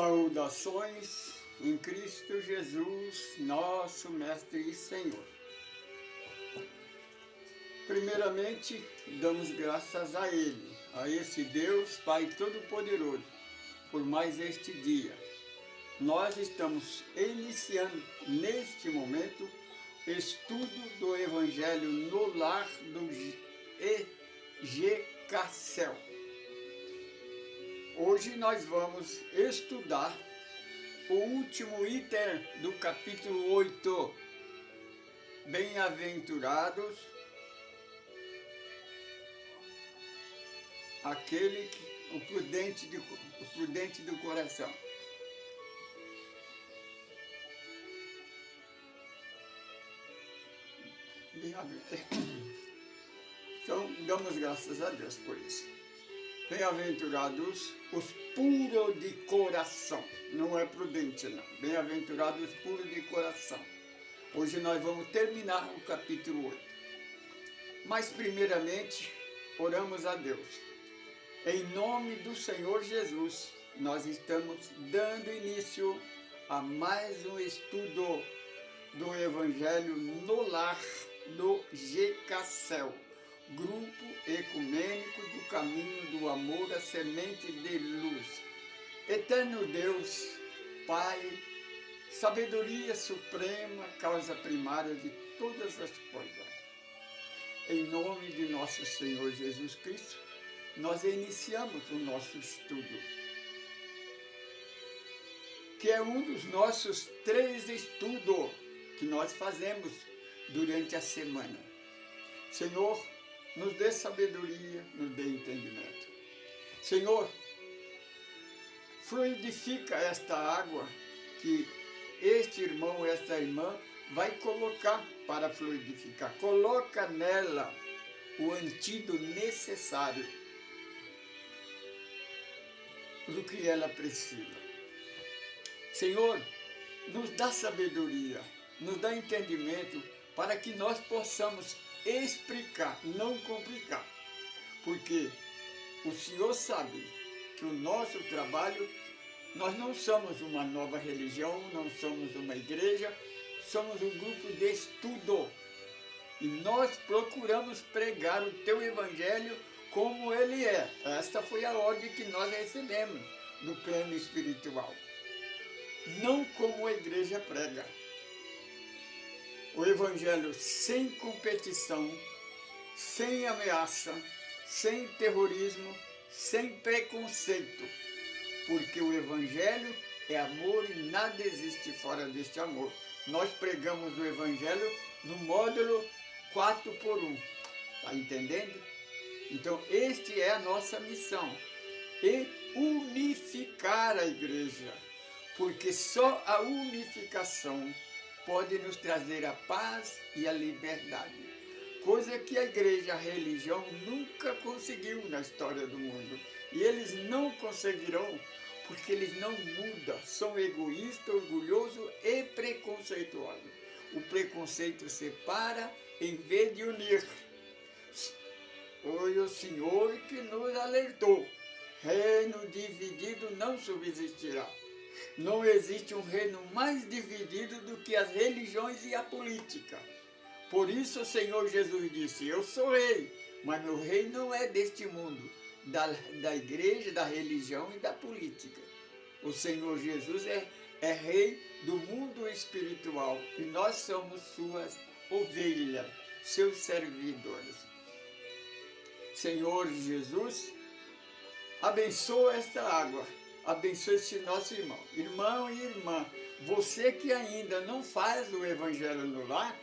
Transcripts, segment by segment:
Saudações em Cristo Jesus, nosso Mestre e Senhor. Primeiramente, damos graças a Ele, a esse Deus, Pai Todo-Poderoso, por mais este dia. Nós estamos iniciando, neste momento, estudo do Evangelho no lar do EGCACEL. Hoje nós vamos estudar o último item do capítulo 8. Bem-aventurados o prudente do coração. Então, damos graças a Deus por isso. Bem-aventurados os puros de coração. Não é prudente, não. Bem-aventurados os puros de coração. Hoje nós vamos terminar o capítulo 8. Mas, primeiramente, oramos a Deus. Em nome do Senhor Jesus, nós estamos dando início a mais um estudo do Evangelho no lar do GCACEL. Grupo Ecumênico do Caminho do Amor, a Semente de Luz. Eterno Deus, Pai, sabedoria suprema, causa primária de todas as coisas. Em nome de nosso Senhor Jesus Cristo, nós iniciamos o nosso estudo, que é um dos nossos 3 estudos que nós fazemos durante a semana. Senhor, nos dê sabedoria, nos dê entendimento. Senhor, fluidifica esta água que este irmão, esta irmã vai colocar para fluidificar. Coloca nela o antídoto necessário do que ela precisa. Senhor, nos dá sabedoria, nos dá entendimento para que nós possamos explicar, não complicar, porque o Senhor sabe que o nosso trabalho, nós não somos uma nova religião, não somos uma igreja, somos um grupo de estudo e nós procuramos pregar o teu evangelho como ele é. Esta foi a ordem que nós recebemos do plano espiritual, não como a igreja prega. O Evangelho sem competição, sem ameaça, sem terrorismo, sem preconceito. Porque o Evangelho é amor e nada existe fora deste amor. Nós pregamos o Evangelho no módulo 4x1. Está entendendo? Então, este é a nossa missão. E unificar a igreja. Porque só a unificação pode nos trazer a paz e a liberdade, coisa que a igreja, a religião, nunca conseguiu na história do mundo. E eles não conseguirão, porque eles não mudam, são egoístas, orgulhosos e preconceituosos. O preconceito separa em vez de unir. Foi o Senhor que nos alertou: reino dividido não subsistirá. Não existe um reino mais dividido do que as religiões e a política. Por isso o Senhor Jesus disse: eu sou rei, mas meu rei não é deste mundo, da igreja, da religião e da política. O Senhor Jesus é rei do mundo espiritual e nós somos suas ovelhas, seus servidores. Senhor Jesus, abençoa esta água. Abençoe esse nosso irmão. Irmão e irmã, você que ainda não faz o Evangelho no lar,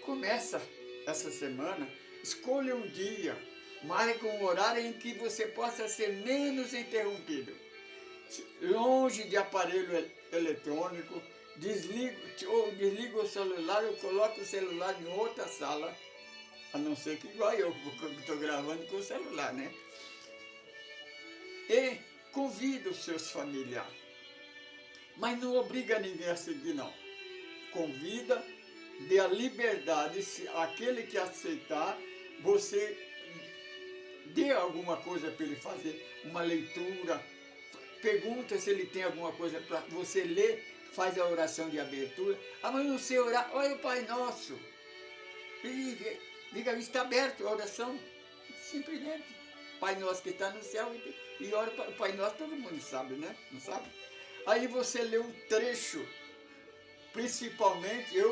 começa essa semana, escolha um dia, marque um horário em que você possa ser menos interrompido. Longe de aparelho eletrônico, desliga o celular ou coloca o celular em outra sala, a não ser que igual eu, porque eu estou gravando com o celular, né? E convida os seus familiares, mas não obriga ninguém a seguir, não. Convida, dê a liberdade, se aquele que aceitar, você dê alguma coisa para ele fazer, uma leitura, pergunta se ele tem alguma coisa para você ler, faz a oração de abertura. Ah, mas não sei orar, olha o Pai Nosso. E diga, está aberto a oração, simplesmente. Pai Nosso que está no céu, e ora o Pai Nosso, todo mundo sabe, né? Não sabe? Aí você lê um trecho, principalmente eu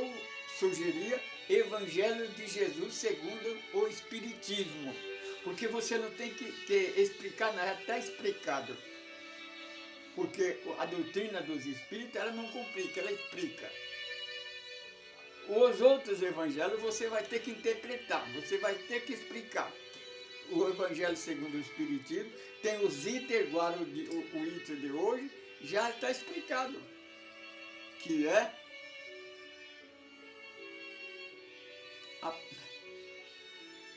sugeria Evangelho de Jesus segundo o Espiritismo, porque você não tem que explicar nada, está explicado. Porque a doutrina dos Espíritos, ela não complica, ela explica. Os outros evangelhos você vai ter que interpretar, você vai ter que explicar. O Evangelho segundo o Espiritismo tem os itens, igual o item de hoje, já está explicado. Que é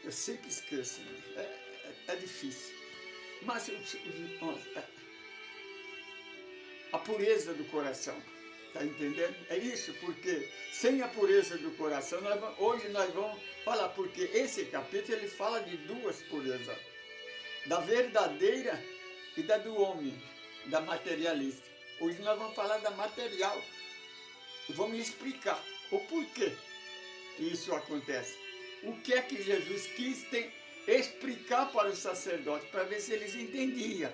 eu sempre esqueço, é difícil. Mas a pureza do coração, está entendendo? É isso, porque sem a pureza do coração, hoje nós vamos falar, porque esse capítulo ele fala de duas purezas, da verdadeira e da do homem, da materialista. Hoje nós vamos falar da material, vamos explicar o porquê que isso acontece. O que é que Jesus quis explicar para os sacerdotes, para ver se eles entendiam.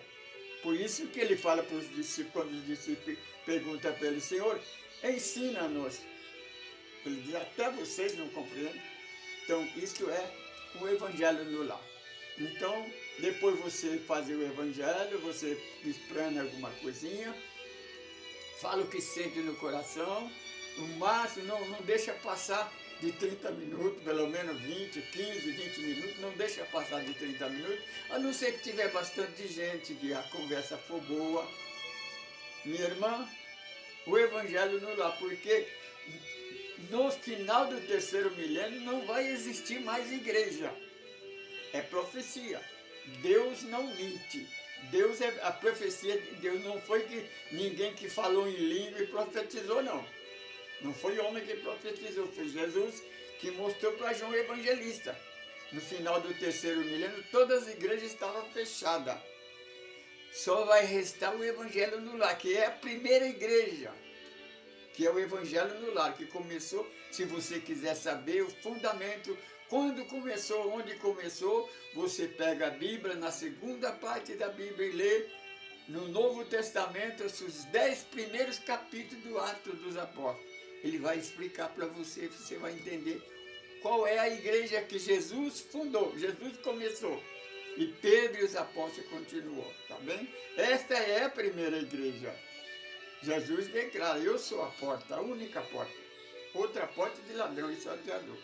Por isso que ele fala para os discípulos, quando os discípulos perguntam para ele, Senhor, ensina-nos. Ele diz, até vocês não compreendem. Então, isso é o Evangelho no lar. Então, depois você fazer o Evangelho, você esprana alguma coisinha, fala o que sente no coração, no máximo, não deixa passar de 30 minutos, pelo menos 20, 15, 20 minutos, não deixa passar de 30 minutos, a não ser que tiver bastante gente, que a conversa for boa. Minha irmã, o Evangelho no lar, porque no final do 3º milênio não vai existir mais igreja. É profecia. Deus não mente. A profecia de Deus não foi que ninguém que falou em língua e profetizou, não. Não foi homem que profetizou, foi Jesus que mostrou para João Evangelista. No final do 3º milênio, todas as igrejas estavam fechadas. Só vai restar o Evangelho no lar, que é a primeira igreja, que é o Evangelho no lar, que começou, se você quiser saber o fundamento, quando começou, onde começou, você pega a Bíblia, na segunda parte da Bíblia e lê no Novo Testamento os 10 primeiros capítulos do Atos dos Apóstolos. Ele vai explicar para você, você vai entender qual é a igreja que Jesus fundou, Jesus começou. E Pedro e os apóstolos continuou, tá bem? Esta é a primeira igreja. Jesus declara, eu sou a porta, a única porta. Outra porta de ladrão e salteador.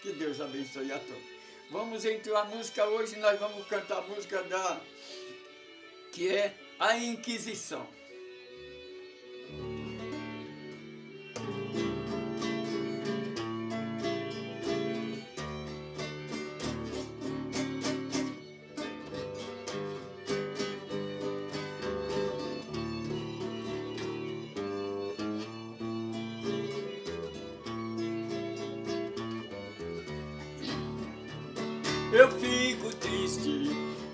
Que Deus abençoe a todos. Vamos entrar a música hoje, nós vamos cantar a música que é a Inquisição. Eu fico triste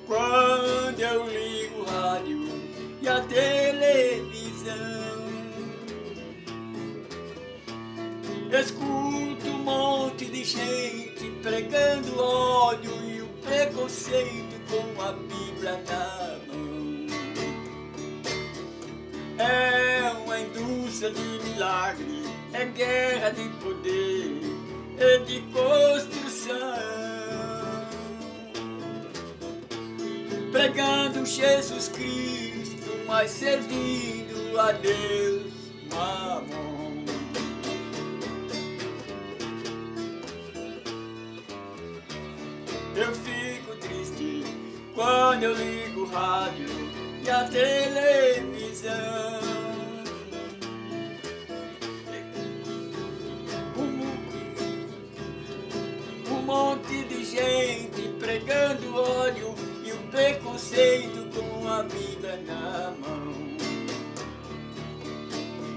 quando eu ligo o rádio e a televisão. Escuto um monte de gente pregando ódio e o preconceito com a Bíblia na mão. É uma indústria de milagre, é guerra de poder e de construção. Pregando Jesus Cristo, mas servindo a Deus Mamon. Eu fico triste quando eu ligo o rádio e a televisão. Um monte de gente pregando ódio e o preconceito com a Bíblia na mão.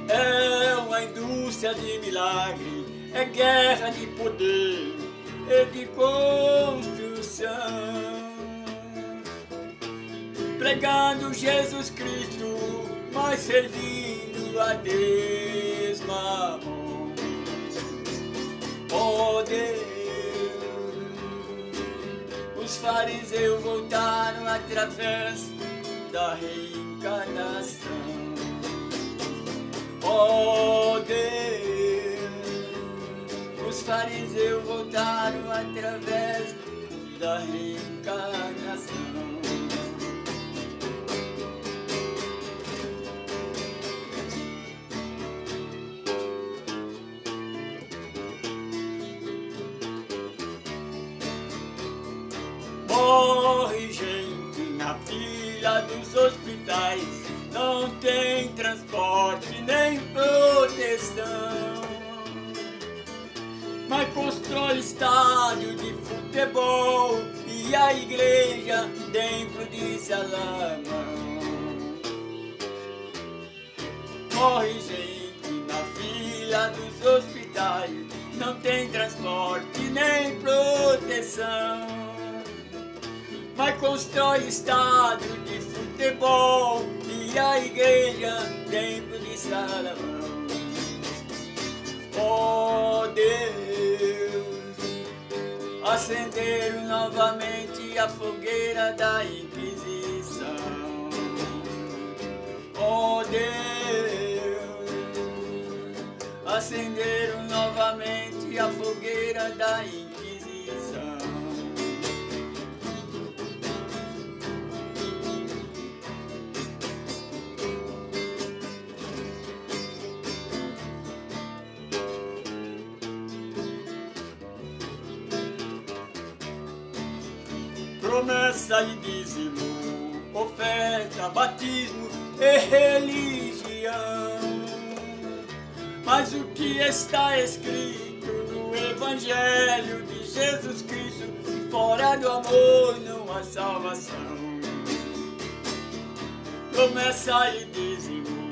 É uma indústria de milagre, é guerra de poder e de construção. pregando Jesus Cristo, mas servindo a Desmamon. Oh Deus, os fariseus voltaram através da reencarnação. Oh Deus, os fariseus voltaram através da reencarnação. Morre gente na fila dos hospitais, não tem transporte nem proteção, mas constrói estádio de futebol e a igreja dentro de Salamão. Morre gente na fila dos hospitais, não tem transporte nem proteção, mas constrói estádio de futebol e a igreja dentro de Salamão. Oh Deus, acenderam novamente a fogueira da Inquisição. Oh Deus, acenderam novamente a fogueira da Inquisição. Promessa e dízimo, oferta, batismo e religião. Mas o que está escrito no Evangelho de Jesus Cristo, fora do amor não há salvação. Promessa e dízimo,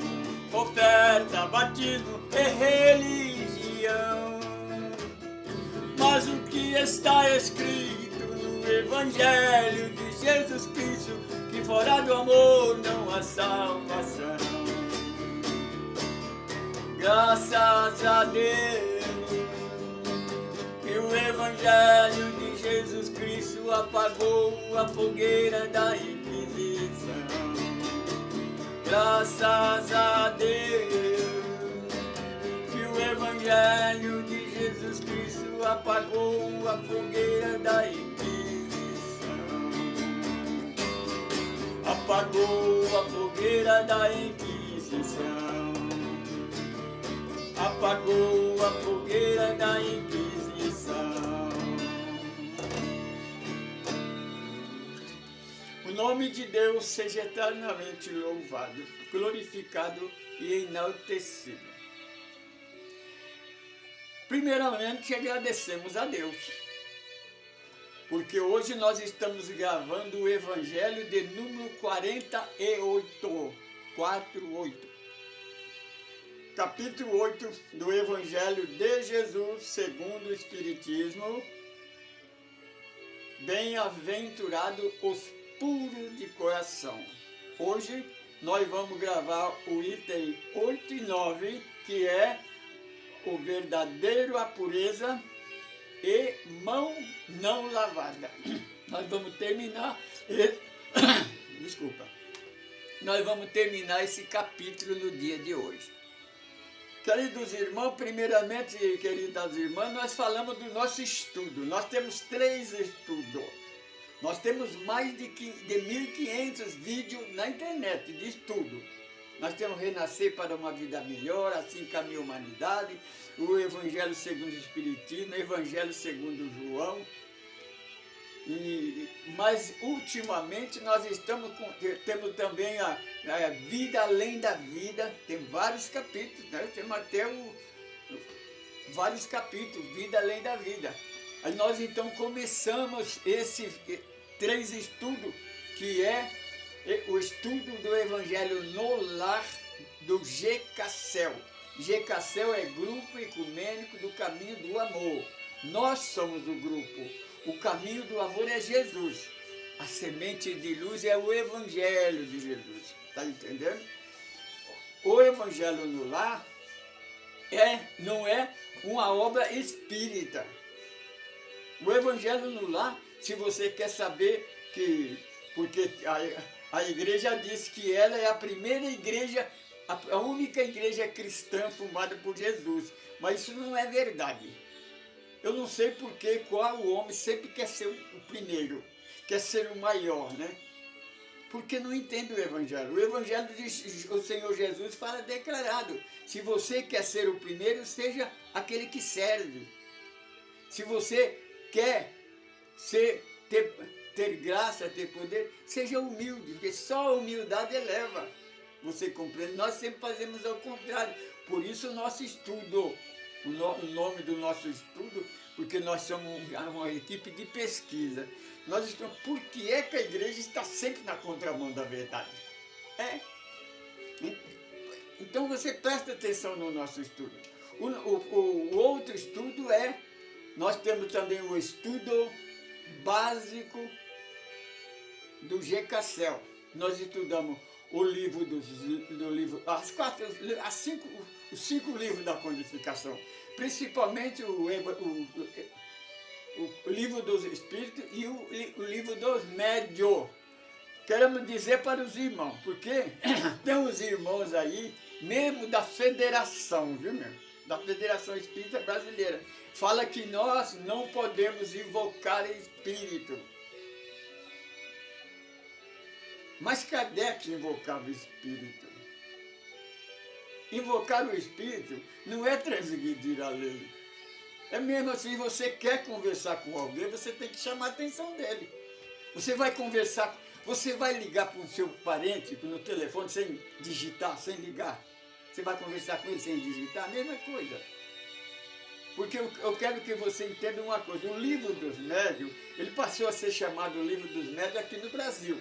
oferta, batismo e religião. Mas o que está escrito Evangelho de Jesus Cristo, que fora do amor não há salvação. Graças a Deus que o Evangelho de Jesus Cristo apagou a fogueira da Inquisição. Graças a Deus que o Evangelho de Jesus Cristo apagou a fogueira da Inquisição. Apagou a fogueira da Inquisição. Apagou a fogueira da Inquisição. O nome de Deus seja eternamente louvado, glorificado e enaltecido. Primeiramente, agradecemos a Deus, porque hoje nós estamos gravando o Evangelho de número 48, capítulo 8 do Evangelho de Jesus segundo o Espiritismo. Bem-aventurados os puros de coração. Hoje nós vamos gravar o item 8 e 9, que é o verdadeiro a pureza e mão não lavada. Nós vamos terminar nós vamos terminar esse capítulo no dia de hoje. Queridos irmãos, primeiramente, queridas irmãs, nós falamos do nosso estudo. Nós temos 3 estudos. Nós temos mais de 1.500 vídeos na internet de estudo. Nós temos Renascer para uma Vida Melhor, Assim Caminha a Humanidade, o Evangelho segundo o Espiritismo, o Evangelho segundo João. Mas ultimamente nós temos também a Vida Além da Vida, tem vários capítulos, né? Temos até vários capítulos, Vida Além da Vida. Aí nós então começamos esses 3 estudos, que é o estudo do Evangelho no Lar do GECACEL. GECACEL é Grupo Ecumênico do Caminho do Amor. Nós somos o grupo. O caminho do amor é Jesus. A semente de luz é o Evangelho de Jesus. Está entendendo? O Evangelho no lar não é uma obra espírita. O Evangelho no lar, se você quer saber que... Porque a igreja diz que ela é a primeira igreja, a única igreja cristã formada por Jesus. Mas isso não é verdade. Eu não sei porque qual homem sempre quer ser o primeiro, quer ser o maior, né? Porque não entende o Evangelho. O Evangelho o Senhor Jesus fala declarado. Se você quer ser o primeiro, seja aquele que serve. Se você quer ter graça, ter poder, seja humilde, porque só a humildade eleva. Você compreende? Nós sempre fazemos ao contrário. Por isso o nosso estudo, o nome do nosso estudo, porque nós somos uma equipe de pesquisa. Nós estamos, por que é que a igreja está sempre na contramão da verdade? Então você presta atenção no nosso estudo. O outro estudo nós temos também o estudo básico do GKCEL. Nós estudamos o livro os 5 livros da codificação, principalmente o livro dos Espíritos e o livro dos Médios. Queremos dizer para os irmãos, porque tem uns irmãos aí, mesmo da federação, viu, meu? Da Federação Espírita Brasileira, fala que nós não podemos invocar espírito. Mas Kardec invocava o espírito. Invocar o espírito não é transgredir a lei. É mesmo assim, você quer conversar com alguém, você tem que chamar a atenção dele. Você vai conversar, você vai ligar para o seu parente no telefone sem digitar, sem ligar. Você vai conversar com ele sem digitar, a mesma coisa. Porque eu quero que você entenda uma coisa. O livro dos médios, ele passou a ser chamado o livro dos médios aqui no Brasil.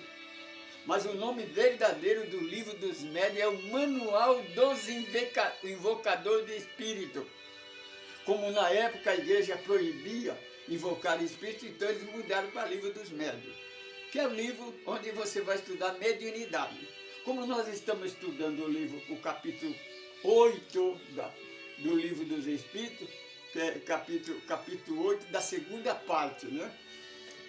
Mas o nome verdadeiro do livro dos médios é o Manual dos Invocadores de Espírito. Como na época a igreja proibia invocar espírito, então eles mudaram para o livro dos médios, que é o livro onde você vai estudar mediunidade. Como nós estamos estudando o capítulo 8 do livro dos Espíritos, que é capítulo 8 da segunda parte, né?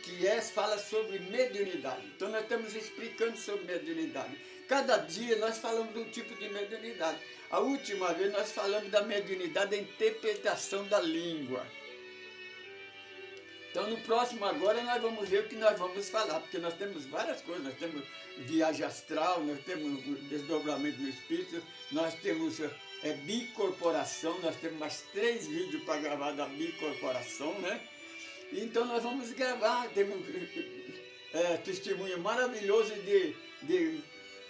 Que fala sobre mediunidade. Então nós estamos explicando sobre mediunidade. Cada dia nós falamos de um tipo de mediunidade. A última vez nós falamos da mediunidade, da interpretação da língua. Então no próximo agora nós vamos ver o que nós vamos falar, porque nós temos várias coisas. Nós temos viagem astral, nós temos desdobramento no espírito, nós temos bicorporação, nós temos mais 3 vídeos para gravar da bicorporação, né? Então nós vamos gravar, temos testemunho maravilhoso de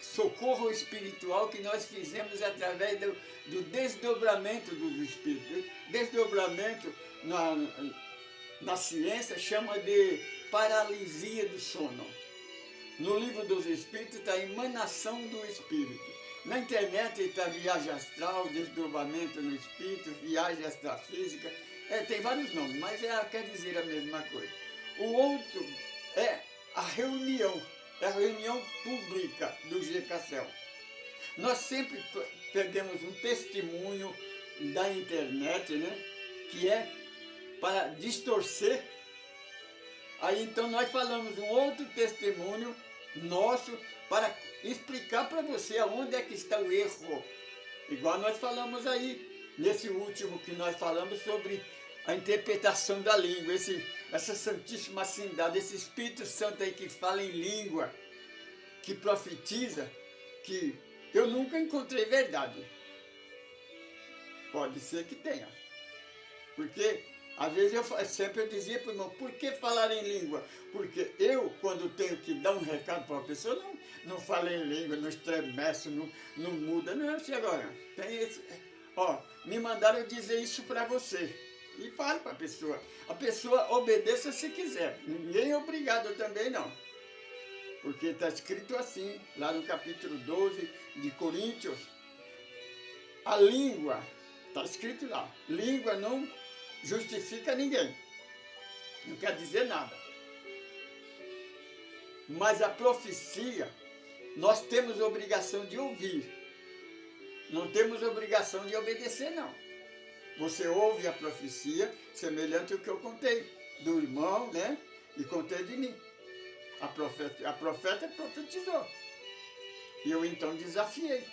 socorro espiritual que nós fizemos através do desdobramento dos espíritos. Desdobramento na ciência chama de paralisia do sono. No livro dos Espíritos está a emanação do espírito. Na internet está viagem astral, desdobramento no espírito, viagem astrafísica. Tem vários nomes, mas quer dizer a mesma coisa. O outro é a reunião pública do GKCEL. Nós sempre pegamos um testemunho da internet, né, que é para distorcer. Aí então nós falamos um outro testemunho nosso para explicar para você aonde é que está o erro. Igual nós falamos aí, nesse último que nós falamos sobre a interpretação da língua, essa Santíssima Trindade, esse Espírito Santo aí que fala em língua, que profetiza, que eu nunca encontrei verdade. Pode ser que tenha. Porque, às vezes, eu dizia para o irmão, por que falar em língua? Porque eu, quando tenho que dar um recado para uma pessoa, não falo em língua, não estremeço, não muda. Não, agora, me mandaram dizer isso para você. E fale para a pessoa. A pessoa obedeça se quiser. Ninguém é obrigado também, não. Porque está escrito assim, lá no capítulo 12 de Coríntios. A língua, está escrito lá, língua não justifica ninguém. Não quer dizer nada. Mas a profecia, nós temos obrigação de ouvir. Não temos obrigação de obedecer, não. Você ouve a profecia, semelhante ao que eu contei, do irmão, né? E contei de mim. A profeta profetizou. E eu então desafiei.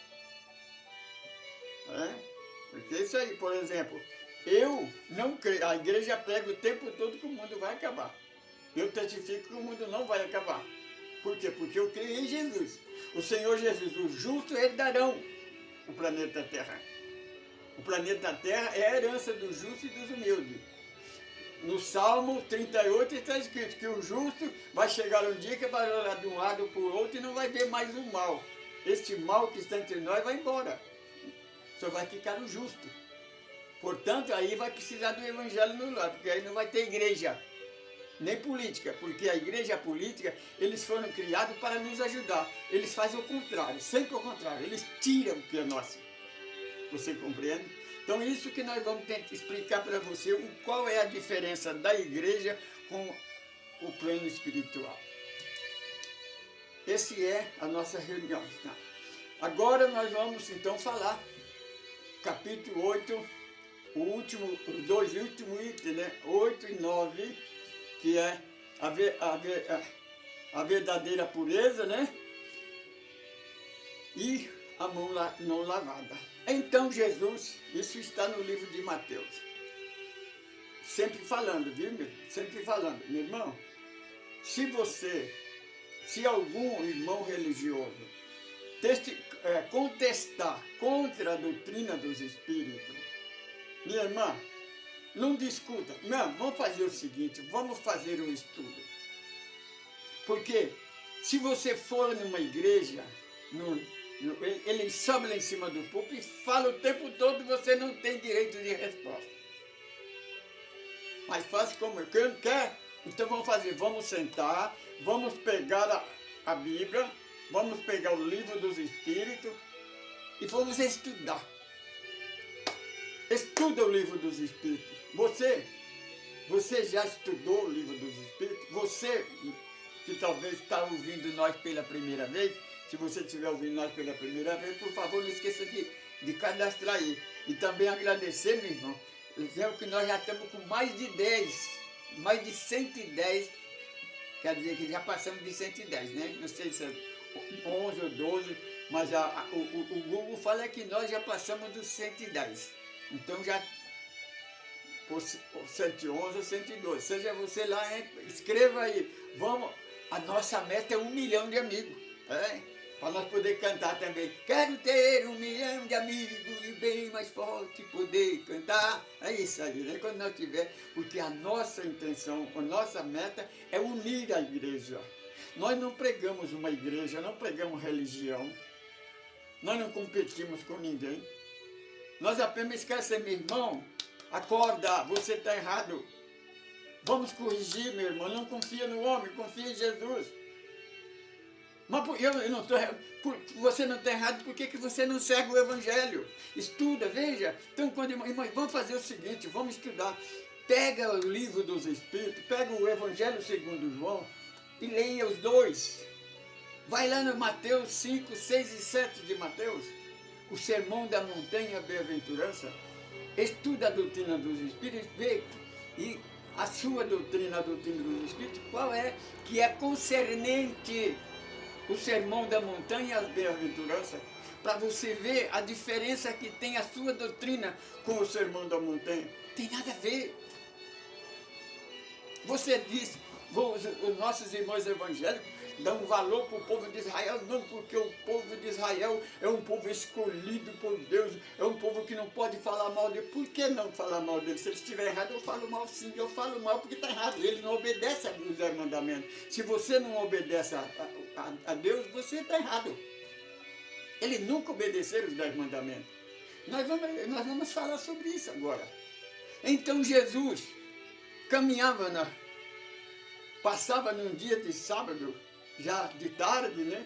Porque isso aí, por exemplo, eu não creio, a igreja prega o tempo todo que o mundo vai acabar. Eu testifico que o mundo não vai acabar. Por quê? Porque eu creio em Jesus. O Senhor Jesus, o justo, herdarão o planeta Terra. O planeta Terra é a herança do justo e dos humildes. No Salmo 38 está escrito que o justo vai chegar um dia que vai olhar de um lado para o outro e não vai ver mais o mal. Este mal que está entre nós vai embora. Só vai ficar o justo. Portanto, aí vai precisar do evangelho no lar, porque aí não vai ter igreja, nem política, porque a igreja e a política, eles foram criados para nos ajudar. Eles fazem o contrário, sempre o contrário, eles tiram o que é nosso. Você compreende? Então, isso que nós vamos tentar explicar para você, qual é a diferença da igreja com o plano espiritual. Esse é a nossa reunião. Tá? Agora nós vamos então falar, capítulo 8, os dois últimos itens, né? 8 e 9, que é a verdadeira pureza, né? E a mão não lavada. Então Jesus, isso está no livro de Mateus. Sempre falando, viu? Sempre falando. Meu irmão, se algum irmão religioso contestar contra a doutrina dos Espíritos, minha irmã, não discuta. Não, vamos fazer o seguinte, vamos fazer um estudo. Porque se você for numa igreja, ele sobe lá em cima do púlpito e fala o tempo todo e você não tem direito de resposta. Mas faz como quem quer, então vamos sentar, vamos pegar a Bíblia, vamos pegar o livro dos Espíritos e vamos estudar. Estuda o livro dos Espíritos. Você já estudou o livro dos Espíritos? Você que talvez está ouvindo nós pela primeira vez, se você estiver ouvindo nós pela primeira vez, por favor, não esqueça de cadastrar aí. E também agradecer, meu irmão, dizendo que nós já estamos com mais de 10, mais de 110, quer dizer que já passamos de 110, né? Não sei se é 11 ou 12, mas o Google fala que nós já passamos dos 110. Então já por 111 ou 112. Seja você lá, escreva aí. A nossa meta é 1 milhão de amigos. Para nós poder cantar também. Quero ter 1 milhão de amigos e bem mais forte poder cantar. É isso aí, né? Quando nós tiver, porque a nossa intenção, a nossa meta é unir a igreja. Nós não pregamos uma igreja, não pregamos religião. Nós não competimos com ninguém. Nós apenas esquecemos, meu irmão, acorda, você está errado. Vamos corrigir, meu irmão, não confia no homem, confia em Jesus. Mas eu não estou, você não está errado, por que você não segue o Evangelho? Estuda, veja. Então, irmãos, vamos fazer o seguinte, vamos estudar. Pega o livro dos Espíritos, pega o Evangelho segundo João e leia os dois. Vai lá no Mateus 5, 6 e 7 de Mateus. O sermão da montanha bem-aventurança, estuda a doutrina dos Espíritos, vê, e a sua doutrina, a doutrina dos Espíritos, qual é, que é concernente o sermão da montanha e as bem-aventuranças, para você ver a diferença que tem a sua doutrina com o sermão da montanha. Tem nada a ver. Você diz, os nossos irmãos evangélicos dão valor para o povo de Israel, não, porque o povo de Israel é um povo escolhido por Deus, é um povo que não pode falar mal dele. Por que não falar mal dele? Se ele estiver errado, eu falo mal sim, eu falo mal porque está errado. Ele não obedece aos 10 mandamentos. Se você não obedece a Deus, você está errado. Ele nunca obedeceu os 10 mandamentos. Nós vamos falar sobre isso agora. Então Jesus caminhava, passava num dia de sábado, já de tarde, né?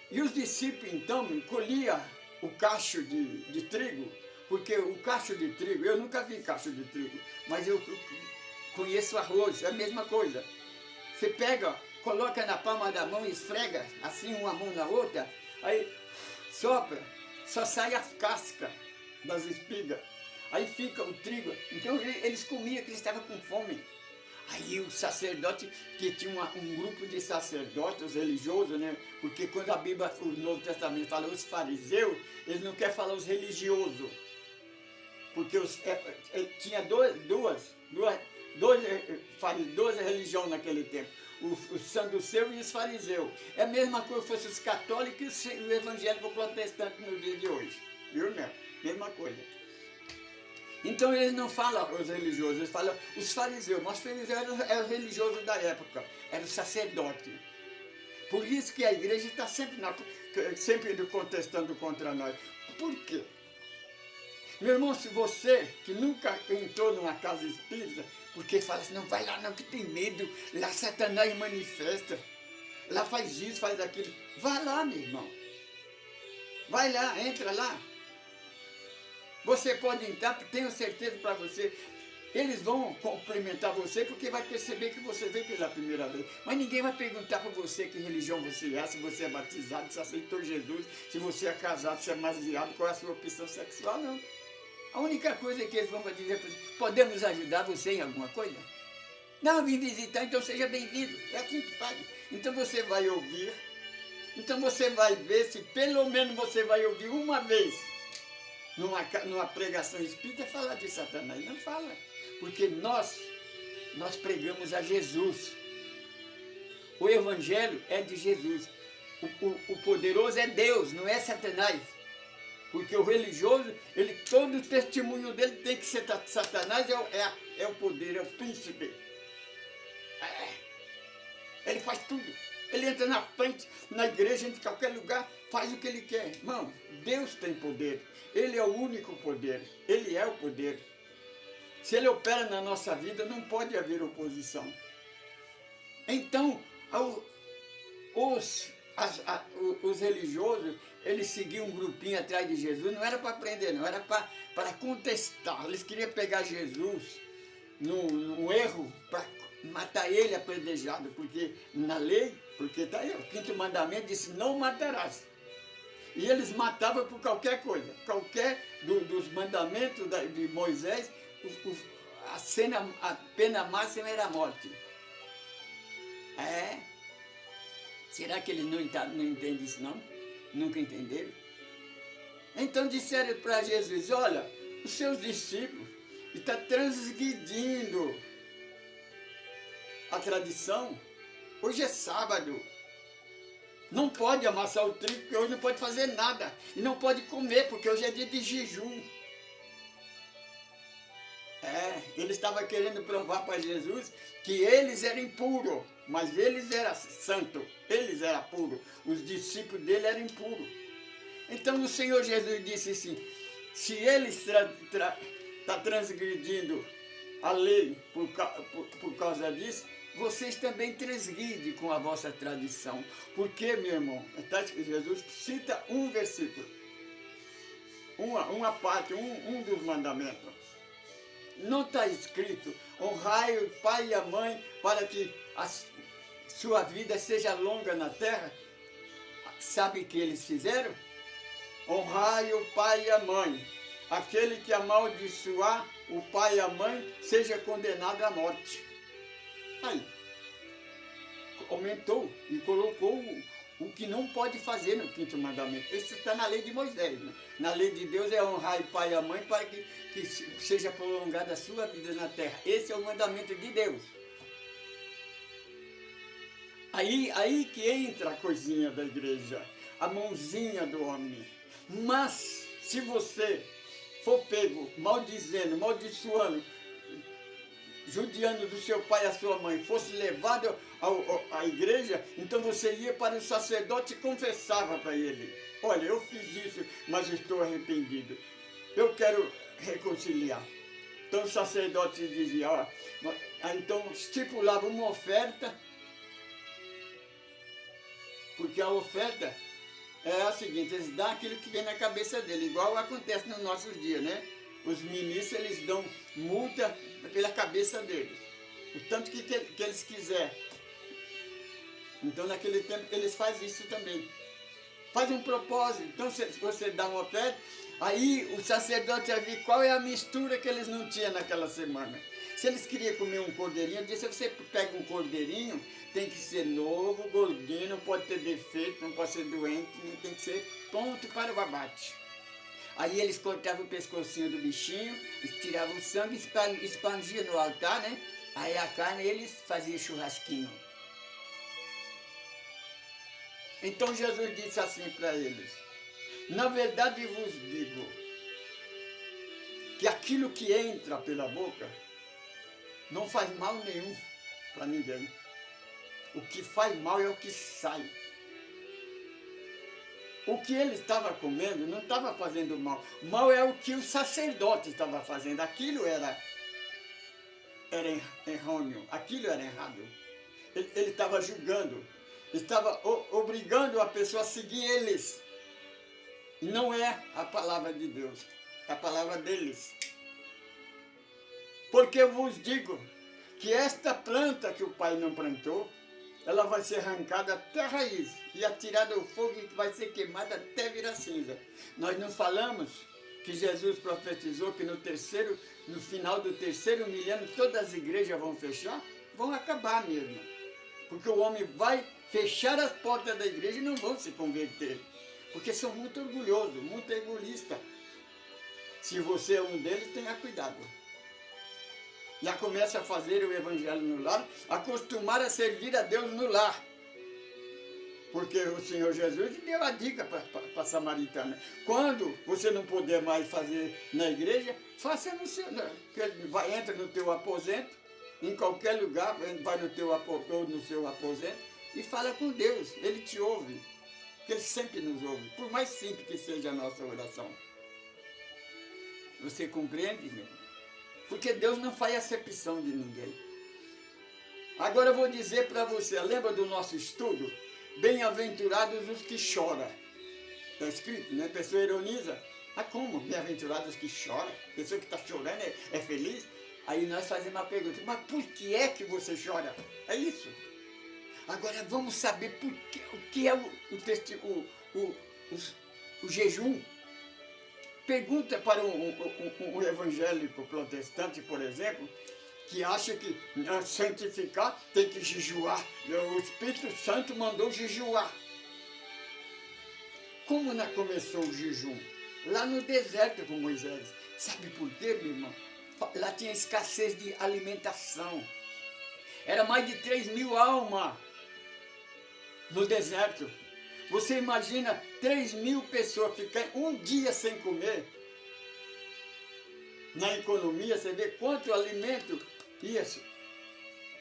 E os discípulos, então, colhiam o cacho de trigo, porque o cacho de trigo, eu nunca vi cacho de trigo, mas eu conheço arroz, é a mesma coisa. Você pega coloca na palma da mão e esfrega assim uma mão na outra, aí sopra, só sai as cascas das espigas, aí fica o trigo. Então eles comiam, que eles estavam com fome. Aí o sacerdote, que tinha um grupo de sacerdotes religiosos, né? Porque quando a Bíblia, o Novo Testamento fala os fariseus, eles não querem falar os religiosos. Porque tinha duas religiões naquele tempo. Os saduceus e os fariseus. É a mesma coisa se fosse os católicos e o evangélico protestante no dia de hoje. Viu, né? Mesma coisa. Então eles não falam os religiosos, eles falam os fariseus. Mas os fariseus eram os religiosos da época, eram sacerdotes. Por isso que a igreja está sempre contestando contra nós. Por quê? Meu irmão, se você que nunca entrou numa casa espírita, porque fala assim, não vai lá não que tem medo, lá Satanás manifesta, lá faz isso, faz aquilo. Vai lá, meu irmão. Vai lá, entra lá. Você pode entrar, tenho certeza para você, eles vão cumprimentar você porque vai perceber que você veio pela primeira vez. Mas ninguém vai perguntar para você que religião você é, se você é batizado, se aceitou Jesus, se você é casado, se é baseado, qual é a sua opção sexual, não. A única coisa que eles vão dizer para você, podemos ajudar você em alguma coisa? Não, eu vim visitar, então seja bem-vindo. É assim que faz. Então você vai ouvir, então você vai ver se pelo menos você vai ouvir uma vez numa pregação espírita falar de Satanás. Não fala, porque nós pregamos a Jesus. O Evangelho é de Jesus. O poderoso é Deus, não é Satanás. Porque o religioso, todo o testemunho dele tem que ser Satanás, é o poder, é o príncipe. Ele faz tudo. Ele entra na frente, na igreja, em qualquer lugar, faz o que ele quer. Irmão, Deus tem poder. Ele é o único poder. Ele é o poder. Se ele opera na nossa vida, não pode haver oposição. Então, os religiosos, eles seguiam um grupinho atrás de Jesus, não era para prender, não, era para contestar. Eles queriam pegar Jesus no erro, para matar ele apedrejado, porque na lei, porque está aí, o 5º mandamento disse, não matarás. E eles matavam por qualquer coisa, qualquer dos mandamentos de Moisés, a pena máxima era a morte. Será que eles não entendem isso não? Nunca entenderam? Então disseram para Jesus, olha, os seus discípulos estão transgredindo a tradição. Hoje é sábado. Não pode amassar o trigo, porque hoje não pode fazer nada. E não pode comer, porque hoje é dia de jejum. Ele estava querendo provar para Jesus que eles eram impuros, mas eles eram santos, eles eram puros. Os discípulos dele eram impuros. Então o Senhor Jesus disse assim, se eles estão transgredindo a lei por causa disso, vocês também transgridem com a vossa tradição. Porque, meu irmão, Jesus cita um versículo, uma parte, um dos mandamentos. Não está escrito, honrai o pai e a mãe para que a sua vida seja longa na terra? Sabe o que eles fizeram? Honrai o pai e a mãe. Aquele que amaldiçoar o pai e a mãe seja condenado à morte. Aí, aumentou e colocou o que não pode fazer no 5º mandamento. Isso está na lei de Moisés. Né? Na lei de Deus é honrar o pai e a mãe para que seja prolongada a sua vida na terra. Esse é o mandamento de Deus. Aí que entra a coisinha da igreja, a mãozinha do homem. Mas, se você for pego, maldizendo, amaldiçoando, judiando do seu pai e a sua mãe, fosse levado à igreja, então você ia para o sacerdote e confessava para ele, olha, eu fiz isso, mas estou arrependido, eu quero reconciliar. Então o sacerdote dizia, ó, então estipulava uma oferta, porque a oferta é a seguinte, eles dão aquilo que vem na cabeça dele, igual acontece nos nossos dias, né? Os ministros, eles dão multa pela cabeça deles. O tanto que eles quiserem. Então naquele tempo eles fazem isso também. Faz um propósito. Então se você dá uma oferta, aí o sacerdote vai ver qual é a mistura que eles não tinham naquela semana. Se eles queriam comer um cordeirinho, eu disse, você pega um cordeirinho, tem que ser novo, gordinho, não pode ter defeito, não pode ser doente, tem que ser pronto para o abate. Aí eles cortavam o pescocinho do bichinho, tiravam o sangue, expandiam no altar, né? Aí a carne eles faziam churrasquinho. Então Jesus disse assim para eles, na verdade vos digo, que aquilo que entra pela boca não faz mal nenhum para ninguém. O que faz mal é o que sai. O que ele estava comendo não estava fazendo mal. Mal é o que o sacerdote estava fazendo. Aquilo era errôneo, aquilo era errado. Ele estava julgando, estava obrigando a pessoa a seguir eles. Não é a palavra de Deus, é a palavra deles. Porque eu vos digo que esta planta que o Pai não plantou, ela vai ser arrancada até a raiz e atirada ao fogo e vai ser queimada até virar cinza. Nós não falamos que Jesus profetizou que no final do terceiro milênio todas as igrejas vão fechar? Vão acabar mesmo. Porque o homem vai fechar as portas da igreja e não vão se converter. Porque são muito orgulhosos, muito egoístas. Se você é um deles, tenha cuidado. Já começa a fazer o evangelho no lar, acostumar a servir a Deus no lar. Porque o Senhor Jesus deu a dica para a samaritana. Quando você não puder mais fazer na igreja, faça no seu... Entra no teu aposento, em qualquer lugar, vai no seu aposento e fala com Deus. Ele te ouve, porque Ele sempre nos ouve, por mais simples que seja a nossa oração. Você compreende, meu irmão? Porque Deus não faz acepção de ninguém. Agora eu vou dizer para você, lembra do nosso estudo? Bem-aventurados os que choram. Está escrito, né? A pessoa ironiza. Ah, como? Bem-aventurados os que choram? A pessoa que está chorando é feliz? Aí nós fazemos uma pergunta, mas por que é que você chora? É isso. Agora vamos saber o que é o jejum. Pergunta para um evangélico protestante, por exemplo, que acha que santificar tem que jejuar. O Espírito Santo mandou jejuar. Como começou o jejum? Lá no deserto com Moisés. Sabe por quê, meu irmão? Lá tinha escassez de alimentação. Era mais de 3.000 almas no deserto. Você imagina 3.000 pessoas ficarem um dia sem comer? Na economia, você vê quanto alimento ia,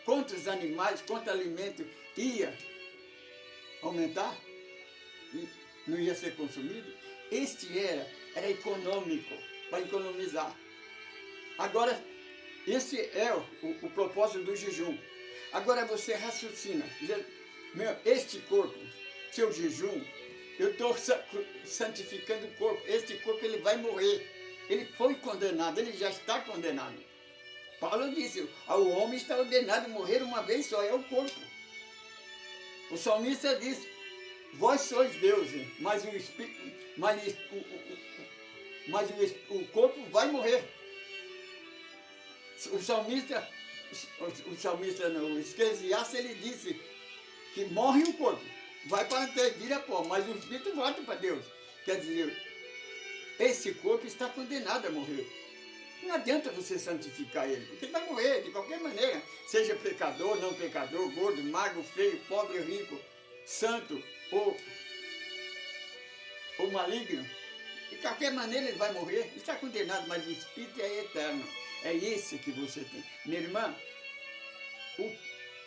quantos animais, quanto alimento ia aumentar? E não ia ser consumido? Este era econômico, para economizar. Agora, esse é o propósito do jejum. Agora você raciocina, este corpo, seu jejum, eu estou santificando o corpo. Este corpo ele vai morrer. Ele foi condenado, ele já está condenado. Paulo disse, o homem está ordenado a morrer uma vez só, é o corpo. O salmista disse, vós sois deuses, mas o corpo vai morrer. O salmista no Eclesiastes, ele disse que morre o corpo. Vai para a terra, vira pó, mas o espírito volta para Deus. Quer dizer, esse corpo está condenado a morrer. Não adianta você santificar ele, porque ele vai morrer de qualquer maneira. Seja pecador, não pecador, gordo, magro, feio, pobre, rico, santo ou maligno. De qualquer maneira ele vai morrer, ele está condenado, mas o espírito é eterno. É esse que você tem. Minha irmã,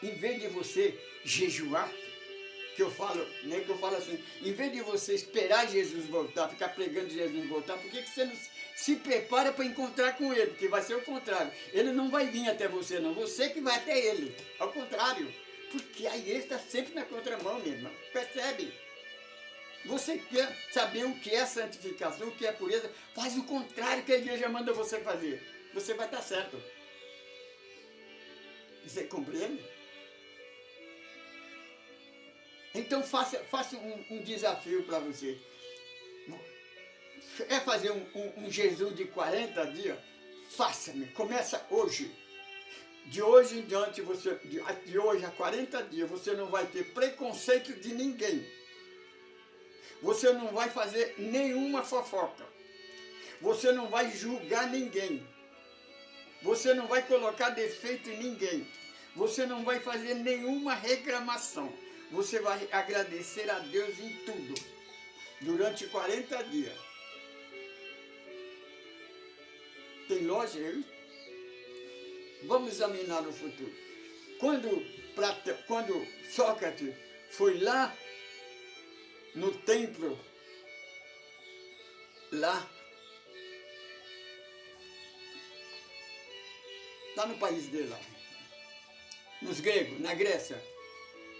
em vez de você jejuar, que eu falo assim, em vez de você esperar Jesus voltar, ficar pregando Jesus voltar, por que você não se prepara para encontrar com ele? Porque vai ser o contrário. Ele não vai vir até você, não. Você que vai até ele. Ao contrário. Porque a igreja está sempre na contramão, minha irmã. Percebe? Você quer saber o que é santificação, o que é pureza? Faz o contrário que a igreja manda você fazer. Você vai estar certo. Você compreende? Então faça um desafio para você. É fazer um jejum de 40 dias? Faça-me, começa hoje. De hoje em diante, de hoje a 40 dias, você não vai ter preconceito de ninguém. Você não vai fazer nenhuma fofoca. Você não vai julgar ninguém. Você não vai colocar defeito em ninguém. Você não vai fazer nenhuma reclamação. Você vai agradecer a Deus em tudo. Durante 40 dias. Tem lógica aí? Vamos examinar no futuro. Quando Sócrates foi lá no templo, lá no país dele, lá, nos gregos, na Grécia,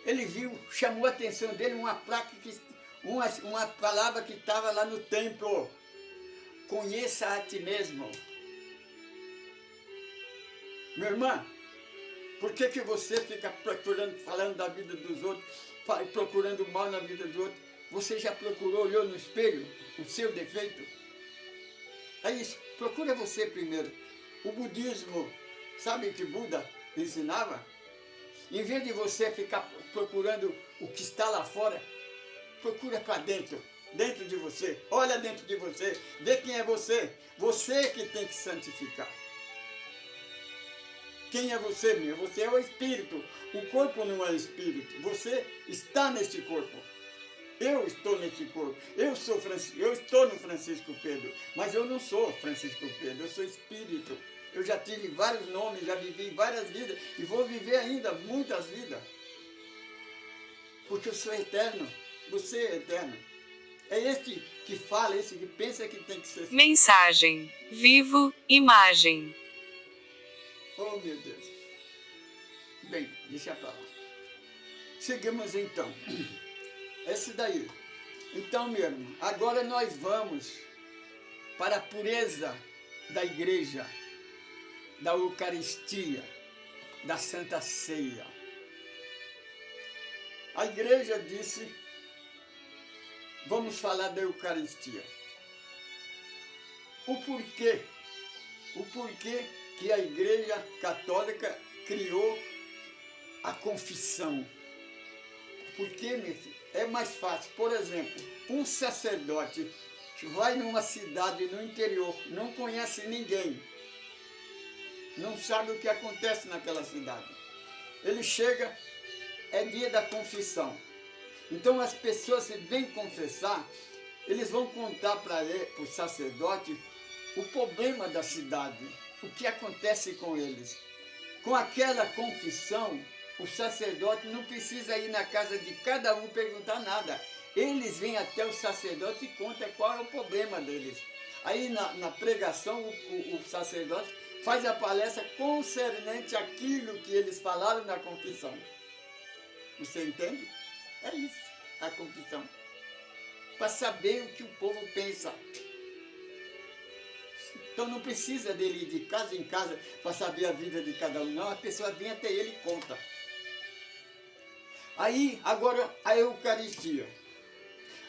ele viu, chamou a atenção dele uma placa, uma palavra que estava lá no templo. Conheça a ti mesmo. Meu irmão, por que você fica falando da vida dos outros, procurando mal na vida dos outros? Você já procurou, olhou no espelho o seu defeito? É isso, procura você primeiro. O budismo, sabe o que Buda ensinava? Em vez de você ficar procurando o que está lá fora, procura para dentro de você. Olha dentro de você, vê quem é você. Você que tem que santificar. Quem é você, meu? Você é o espírito. O corpo não é espírito. Você está neste corpo. Eu estou neste corpo. Eu estou no Francisco Pedro. Mas eu não sou Francisco Pedro. Eu sou espírito. Eu já tive vários nomes, já vivi várias vidas. E vou viver ainda muitas vidas. Porque eu sou eterno. Você é eterno. É este que fala, esse que pensa que tem que ser. Mensagem. Vivo. Imagem. Oh, meu Deus. Bem, deixa pra lá. Seguimos então. Esse daí. Então, meu irmão, agora nós vamos para a pureza da igreja, da Eucaristia, da Santa Ceia. A igreja disse, vamos falar da Eucaristia. O porquê que a Igreja Católica criou a confissão. Porque, meu filho, é mais fácil. Por exemplo, um sacerdote vai numa cidade no interior, não conhece ninguém, não sabe o que acontece naquela cidade. Ele chega, é dia da confissão. Então as pessoas que vêm confessar, eles vão contar para o sacerdote o problema da cidade, o que acontece com eles. Com aquela confissão, o sacerdote não precisa ir na casa de cada um perguntar nada. Eles vêm até o sacerdote e contam qual é o problema deles. Aí na pregação, o sacerdote faz a palestra concernente àquilo que eles falaram na confissão. Você entende? É isso, a confissão. Para saber o que o povo pensa. Então não precisa dele ir de casa em casa para saber a vida de cada um, não. A pessoa vem até ele e conta. Aí, agora, a Eucaristia.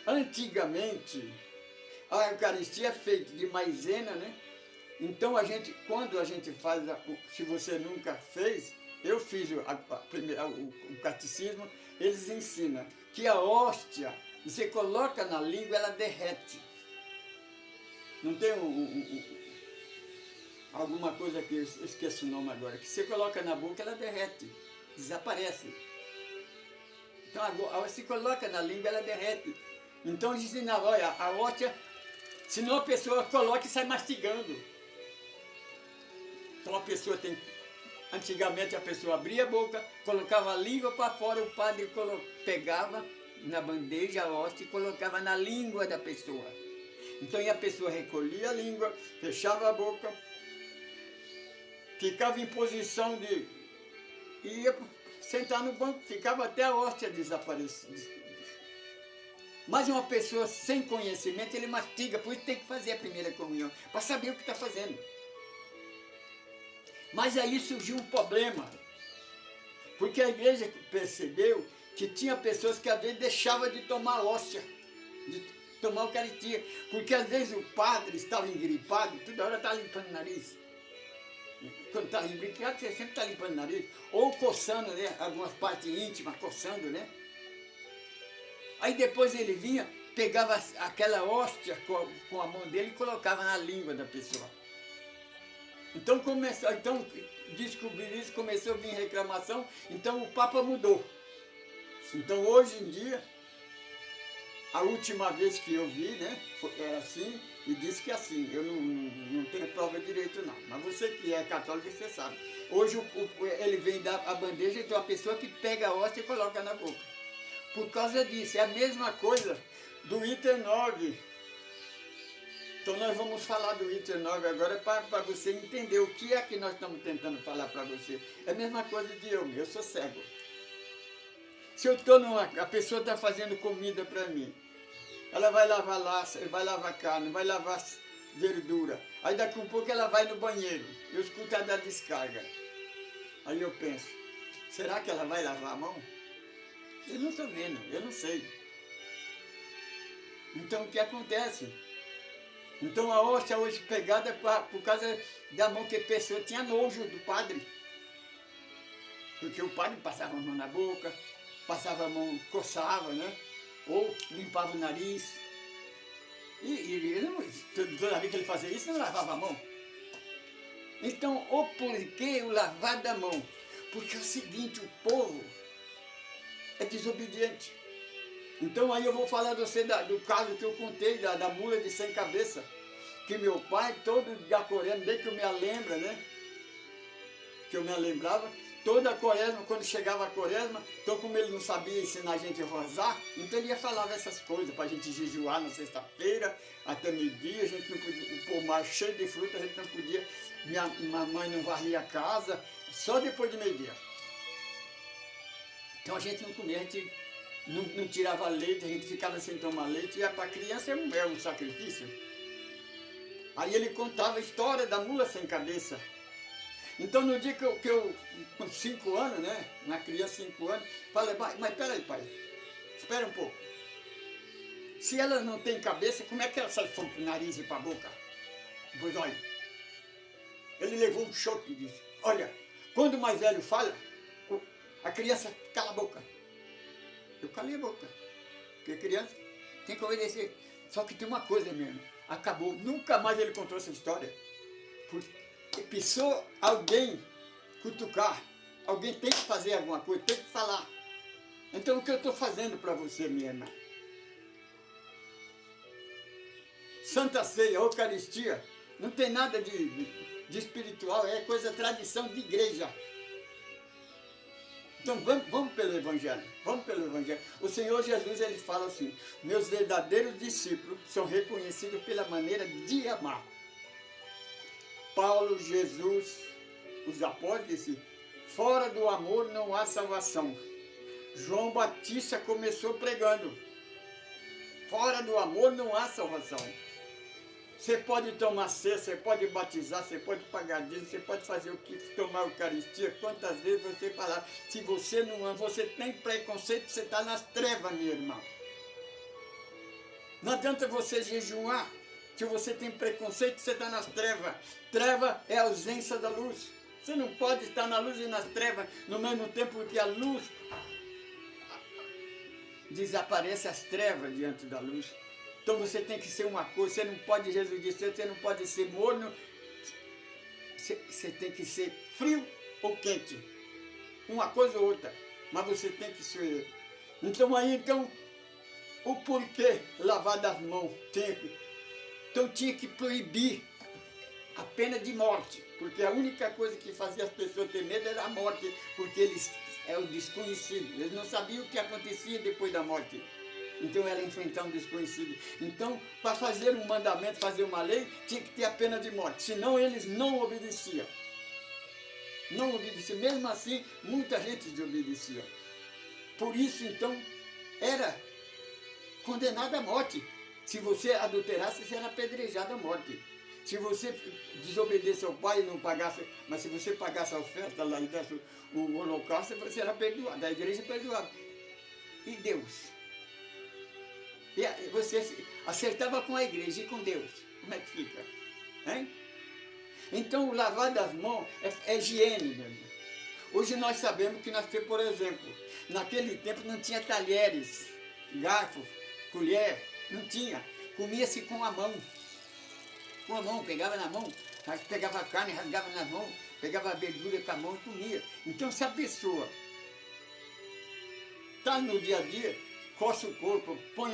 Antigamente, a Eucaristia é feita de maisena, né? Então, quando a gente faz, se você nunca fez, eu fiz o catecismo, eles ensinam que a hóstia, você coloca na língua, ela derrete. Não tem alguma coisa que eu esqueço o nome agora, que você coloca na boca, ela derrete, desaparece. Então, se coloca na língua, ela derrete. Então, ensinava, olha, a hóstia, senão a pessoa coloca e sai mastigando. Então, antigamente a pessoa abria a boca, colocava a língua para fora, o padre pegava na bandeja a hóstia e colocava na língua da pessoa. Então, a pessoa recolhia a língua, fechava a boca, ficava em posição de... ia sentar no banco, ficava até a hóstia desaparecer. Mas uma pessoa sem conhecimento, ele mastiga, por isso tem que fazer a primeira comunhão, para saber o que está fazendo. Mas aí surgiu um problema, porque a igreja percebeu que tinha pessoas que às vezes deixavam de tomar hóstia, de tomar Eucaristia, porque às vezes o padre estava engripado, toda hora estava limpando o nariz. Quando está engripado, você sempre está limpando o nariz, ou coçando, né, algumas partes íntimas, coçando, né? Aí depois ele vinha, pegava aquela hóstia com a mão dele e colocava na língua da pessoa. Então descobrir isso, começou a vir reclamação, então o Papa mudou. Então hoje em dia, a última vez que eu vi, né, era assim, e disse que assim, eu não tenho prova direito não, mas você que é católico, você sabe. Hoje ele vem dar a bandeja, então a pessoa que pega a hóstia e coloca na boca. Por causa disso, é a mesma coisa do Iter 9. Então nós vamos falar do Iter 9 agora para você entender o que é que nós estamos tentando falar para você. É a mesma coisa de eu sou cego. Se eu estou a pessoa está fazendo comida para mim, ela vai lavar vai lavar carne, vai lavar verdura. Aí daqui um pouco ela vai no banheiro, eu escuto a da descarga. Aí eu penso, será que ela vai lavar a mão? Eu não estou vendo, eu não sei. Então o que acontece? Então a hóstia hoje pegada por causa da mão que a pessoa tinha nojo do padre. Porque o padre passava a mão na boca, passava a mão, coçava, né? Ou limpava o nariz. Toda vez que ele fazia isso, não lavava a mão. Então, o porquê o lavar da mão? Porque é o seguinte, o povo é desobediente. Então aí eu vou falar a você do caso que eu contei, da mula de 100 cabeças, que meu pai, todo dia correndo, desde que eu me lembro, né? Que eu me lembrava, toda a quaresma, quando chegava a quaresma, então como ele não sabia ensinar a gente a rezar, então ele ia falar essas coisas, para a gente jejuar na sexta-feira, até meio-dia, a gente não podia, o pomar cheio de fruta, a gente não podia, minha mãe não varria a casa, só depois de meio-dia. Então a gente não comia, a gente não tirava leite, a gente ficava sem tomar leite, e para a criança é um sacrifício. Aí ele contava a história da mula sem cabeça. Então no dia que eu com 5 anos, né, uma criança de 5 anos, falei, mas peraí pai, espera um pouco. Se ela não tem cabeça, como é que ela sai fogo para o nariz e para a boca? Pois olha, ele levou um choque e disse, olha, quando o mais velho fala, a criança cala a boca. Eu calei a boca, porque a criança tem que obedecer. Só que tem uma coisa mesmo, acabou, nunca mais ele contou essa história. Porque precisou alguém cutucar, alguém tem que fazer alguma coisa, tem que falar. Então o que eu estou fazendo para você, minha irmã? Santa Ceia, Eucaristia, não tem nada de espiritual, é coisa, tradição de igreja. Então vamos pelo Evangelho, vamos pelo Evangelho. O Senhor Jesus, ele fala assim, meus verdadeiros discípulos são reconhecidos pela maneira de amar. Paulo, Jesus, os apóstolos disse, fora do amor não há salvação. João Batista começou pregando, fora do amor não há salvação. Você pode tomar ceia, você pode batizar, você pode pagar dízimo, você pode fazer o que, tomar Eucaristia, quantas vezes você falar. Se você não ama, você tem preconceito, você está nas trevas, minha irmã. Não adianta você jejuar, se você tem preconceito, você está nas trevas. Treva é a ausência da luz. Você não pode estar na luz e nas trevas no mesmo tempo que a luz desaparece as trevas diante da luz. Então você tem que ser uma coisa, você não pode, Jesus disse, você não pode ser morno, você tem que ser frio ou quente. Uma coisa ou outra, mas você tem que ser. Então aí, o porquê lavar das mãos? Então tinha que proibir a pena de morte, porque a única coisa que fazia as pessoas ter medo era a morte, porque eles é o desconhecido, eles não sabiam o que acontecia depois da morte. Então era enfrentar um desconhecido. Então, para fazer um mandamento, fazer uma lei, tinha que ter a pena de morte. Senão eles não obedeciam. Não obedeciam. Mesmo assim, muita gente desobedecia. Por isso, então, era condenado à morte. Se você adulterasse, você era apedrejado à morte. Se você desobedecesse ao pai e não pagasse, mas se você pagasse a oferta lá e desse o holocausto, você era perdoado. A igreja perdoava. e Deus. E você acertava com a igreja e com Deus. Como é que fica? Hein? Então, o lavar das mãos é higiene, meu irmão. Hoje nós sabemos que nós temos, por exemplo, naquele tempo não tinha talheres, garfo, colher, não tinha. Comia-se com a mão. Com a mão, pegava na mão, pegava a carne, rasgava na mão, pegava a verdura com a mão e comia. Então, se a pessoa está no dia a dia, coça o corpo, põe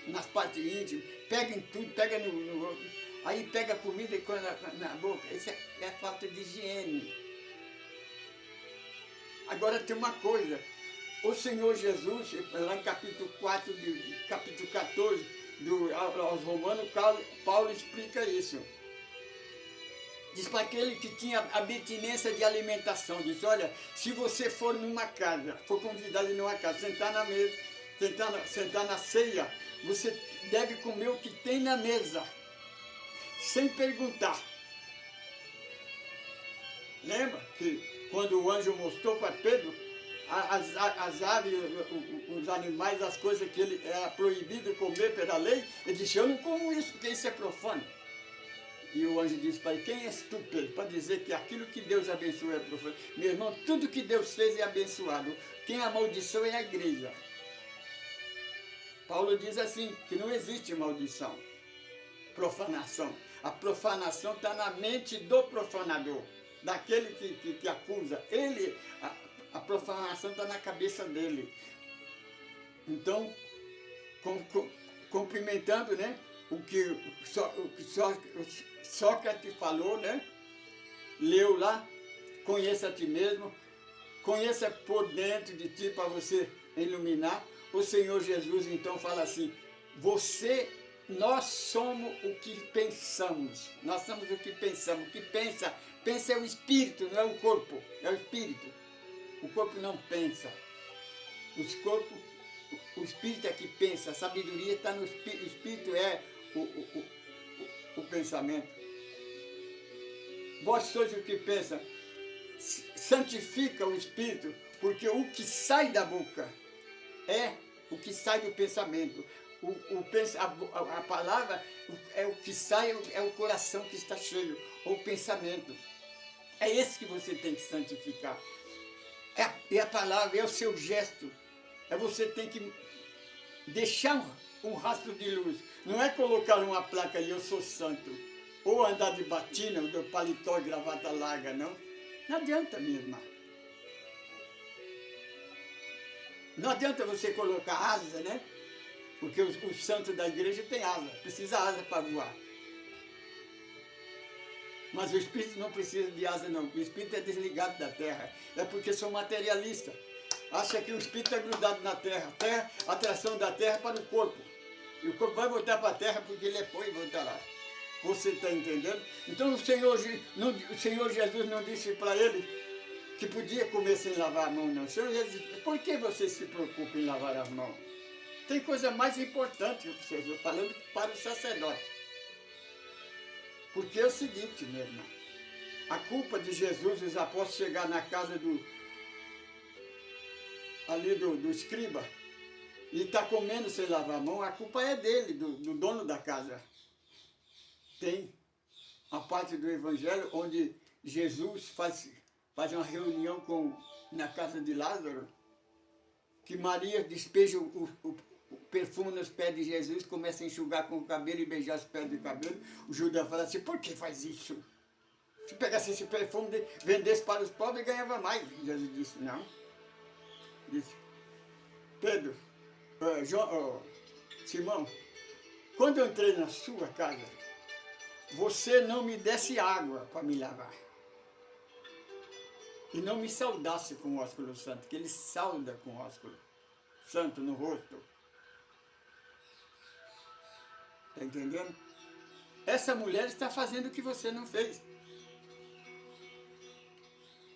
nas partes íntimas, pega em tudo, pega aí pega a comida e põe na boca. Isso é falta de higiene. Agora tem uma coisa, o Senhor Jesus, lá em capítulo 4, capítulo 14, aos Romanos, Paulo explica isso. Diz para aquele que tinha abstinência de alimentação, diz, olha, se você for numa casa, for convidado em uma casa, sentar na mesa, sentar na ceia, você deve comer o que tem na mesa, sem perguntar. Lembra que quando o anjo mostrou para Pedro as aves, os animais, as coisas que ele era proibido comer pela lei, ele disse, eu não como isso, porque isso é profano. E o anjo disse para ele, quem és tu, Pedro, para dizer que aquilo que Deus abençoou é profano? Meu irmão, tudo que Deus fez é abençoado. Quem amaldiçoou é a igreja. Paulo diz assim, que não existe maldição, profanação. A profanação está na mente do profanador, daquele que acusa. A profanação está na cabeça dele. Então, cumprimentando, né, o que Sócrates falou, né, leu lá, conheça a ti mesmo, conheça por dentro de ti para você iluminar. O Senhor Jesus então fala assim, nós somos o que pensamos, nós somos o que pensamos, o que pensa é o espírito, não é o corpo, é o espírito. O corpo não pensa, o espírito é que pensa, a sabedoria está no espírito, o espírito é o pensamento. Vós sois o que pensa, santifica o espírito, porque o que sai da boca é o que sai do pensamento. A palavra é o que sai, é o coração que está cheio, ou o pensamento. É esse que você tem que santificar. É a palavra, é o seu gesto. Você tem que deixar um rastro de luz. Não é colocar uma placa ali, eu sou santo. Ou andar de batina, ou de paletó e gravata larga, não. Não adianta, minha irmã. Não adianta você colocar asa, né? Porque os santos da igreja têm asa, precisa asa para voar. Mas o espírito não precisa de asa não, o espírito é desligado da terra. É porque sou materialista. Acha que o espírito é grudado na terra. A atração da terra é para o corpo. E o corpo vai voltar para a terra porque ele é pó e voltará. Você está entendendo? Então o Senhor Jesus não disse para ele que podia comer sem lavar a mão, não. O Senhor Jesus disse, por que você se preocupa em lavar as mãos? Tem coisa mais importante, Jesus, falando para o sacerdote. Porque é o seguinte, meu irmão, a culpa de Jesus, os apóstolos chegar na casa do escriba e está comendo sem lavar a mão, a culpa é dele, do dono da casa. Tem a parte do evangelho onde Jesus faz uma reunião na casa de Lázaro, que Maria despeja o perfume nos pés de Jesus, começa a enxugar com o cabelo e beijar os pés do cabelo. O Judas fala assim, por que faz isso? Se pegasse esse perfume, vendesse para os pobres, ganhava mais. Jesus disse, não. Disse, Pedro, Simão, quando eu entrei na sua casa, você não me desse água para me lavar. E não me saudasse com o ósculo santo, que ele sauda com o ósculo santo no rosto. Está entendendo? Essa mulher está fazendo o que você não fez.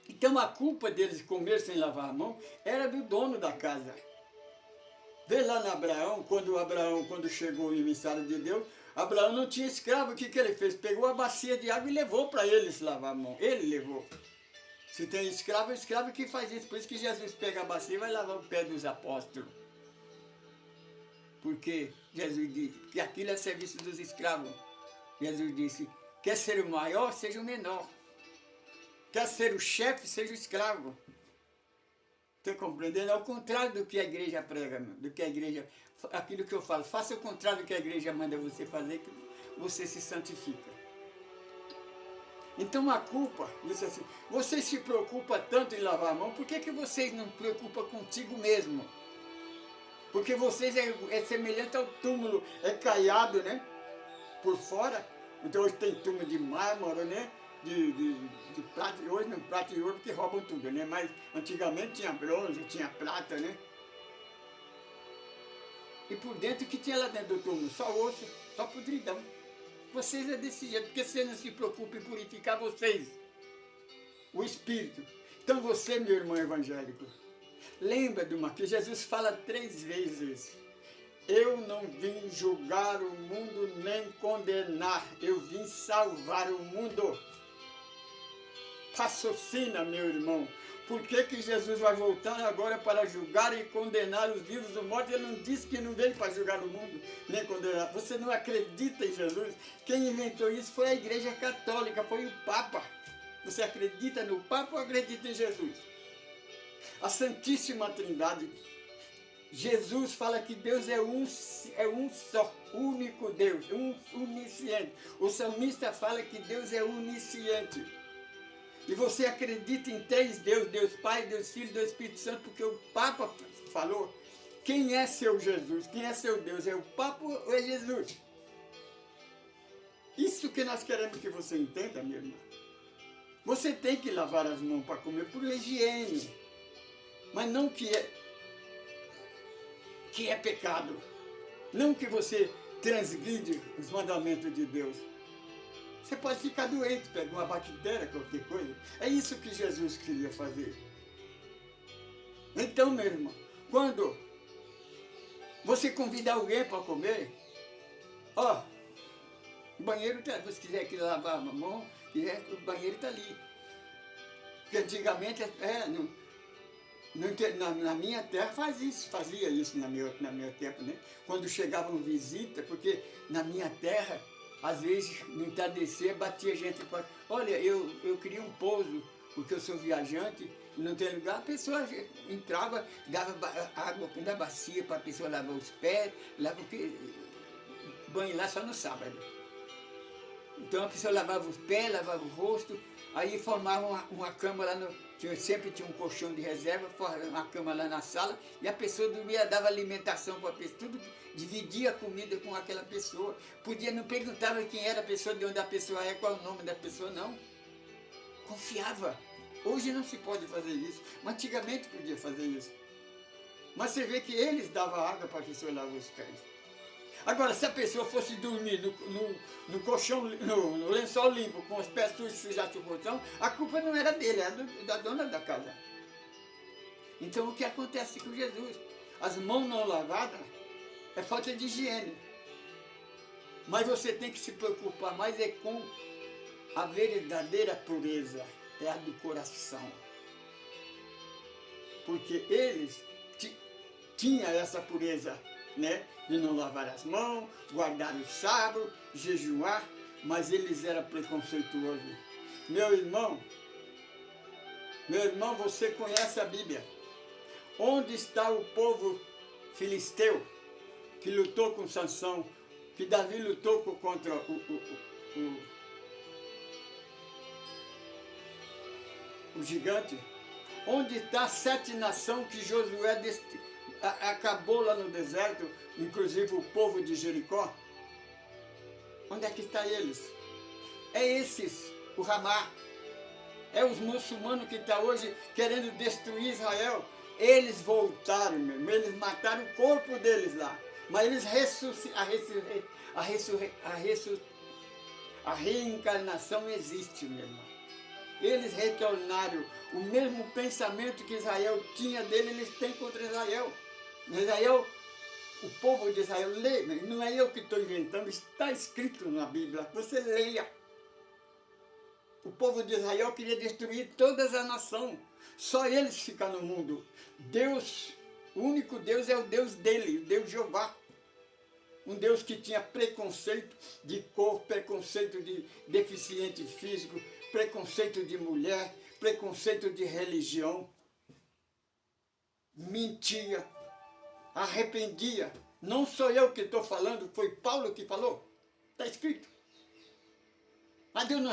Então a culpa deles comer sem lavar a mão era do dono da casa. Vê lá na Abraão, quando chegou o emissário de Deus, Abraão não tinha escravo, o que ele fez? Pegou a bacia de água e levou para eles lavar a mão. Ele levou. Se tem escravo, é o escravo que faz isso. Por isso que Jesus pega a bacia e vai lavar o pé dos apóstolos. Porque Jesus disse que aquilo é serviço dos escravos. Jesus disse, quer ser o maior, seja o menor. Quer ser o chefe, seja o escravo. Estão compreendendo? Ao contrário do que a igreja prega, do que a igreja... Aquilo que eu falo, faça o contrário do que a igreja manda você fazer, que você se santifica. Então a culpa, diz assim, você se preocupa tanto em lavar a mão, por que vocês não se preocupam contigo mesmo? Porque vocês é semelhante ao túmulo, é caiado, né? Por fora. Então hoje tem túmulo de mármore, né? De prata, hoje não prata e ouro porque roubam tudo, né? Mas antigamente tinha bronze, tinha prata, né? E por dentro, o que tinha lá dentro do túmulo? Só osso, só podridão. Vocês é desse jeito, porque você não se preocupa em purificar vocês, o Espírito. Então você, meu irmão evangélico, lembra de uma que Jesus fala 3 vezes. Eu não vim julgar o mundo nem condenar, eu vim salvar o mundo. Raciocina, meu irmão. Por que Jesus vai voltar agora para julgar e condenar os vivos e os mortos? Ele não disse que não veio para julgar o mundo, nem condenar. Você não acredita em Jesus? Quem inventou isso foi a Igreja Católica, foi o Papa. Você acredita no Papa ou acredita em Jesus? A Santíssima Trindade. Jesus fala que Deus é um só, único Deus, onisciente. O salmista fala que Deus é onisciente. E você acredita em 3 Deus, Deus Pai, Deus Filho, Deus Espírito Santo, porque o Papa falou. Quem é seu Jesus? Quem é seu Deus? É o Papa ou é Jesus? Isso que nós queremos que você entenda, minha irmã. Você tem que lavar as mãos para comer por higiene, mas não que é pecado. Não que você transgride os mandamentos de Deus. Você pode ficar doente, pega uma bactéria, qualquer coisa. É isso que Jesus queria fazer. Então, meu irmão, quando você convida alguém para comer, ó, o banheiro está, se você quiser que lavar a mão, o banheiro está ali. Porque antigamente, na minha terra fazia isso no meu tempo, né? Quando chegavam visitas, porque na minha terra, às vezes, no entardecer, batia gente. Olha, eu queria um pouso, porque eu sou viajante, não tem lugar. A pessoa entrava, dava água da bacia para a pessoa lavar os pés, banho lá só no sábado. Então a pessoa lavava os pés, lavava o rosto, aí formava uma cama lá sempre tinha um colchão de reserva, formava uma cama lá na sala, e a pessoa dormia, dava alimentação para a pessoa, tudo, dividia a comida com aquela pessoa. Não perguntava quem era a pessoa, de onde a pessoa é, qual é o nome da pessoa, não. Confiava. Hoje não se pode fazer isso, mas antigamente podia fazer isso. Mas você vê que eles davam água para a pessoa lavar os pés. Agora, se a pessoa fosse dormir no colchão, no lençol limpo, com os pés sujados o colchão, a culpa não era dele, era da dona da casa. Então, o que acontece com Jesus? As mãos não lavadas é falta de higiene. Mas você tem que se preocupar mais com a verdadeira pureza, é a do coração. Porque eles tinham essa pureza, né? De não lavar as mãos, guardar o sábado, jejuar, mas eles eram preconceituosos. Meu irmão, você conhece a Bíblia. Onde está o povo filisteu que lutou com Sansão, que Davi lutou contra o gigante? Onde está 7 nações que Josué acabou lá no deserto, inclusive o povo de Jericó? Onde é que está eles? É esses, o Ramá. É os muçulmanos que estão hoje querendo destruir Israel. Eles voltaram mesmo, eles mataram o corpo deles lá. Mas eles a reencarnação existe, meu irmão. Eles retornaram. O mesmo pensamento que Israel tinha dele, eles têm contra Israel. Israel, o povo de Israel, lê, não é eu que estou inventando, está escrito na Bíblia, você leia. O povo de Israel queria destruir todas as nações. Só eles ficam no mundo. Deus, o único Deus é o Deus dele, o Deus Jeová. Um Deus que tinha preconceito de cor, preconceito de deficiente físico, preconceito de mulher, preconceito de religião. Mentia, arrependia. Não sou eu que estou falando, foi Paulo que falou. Está escrito. Mas Deus não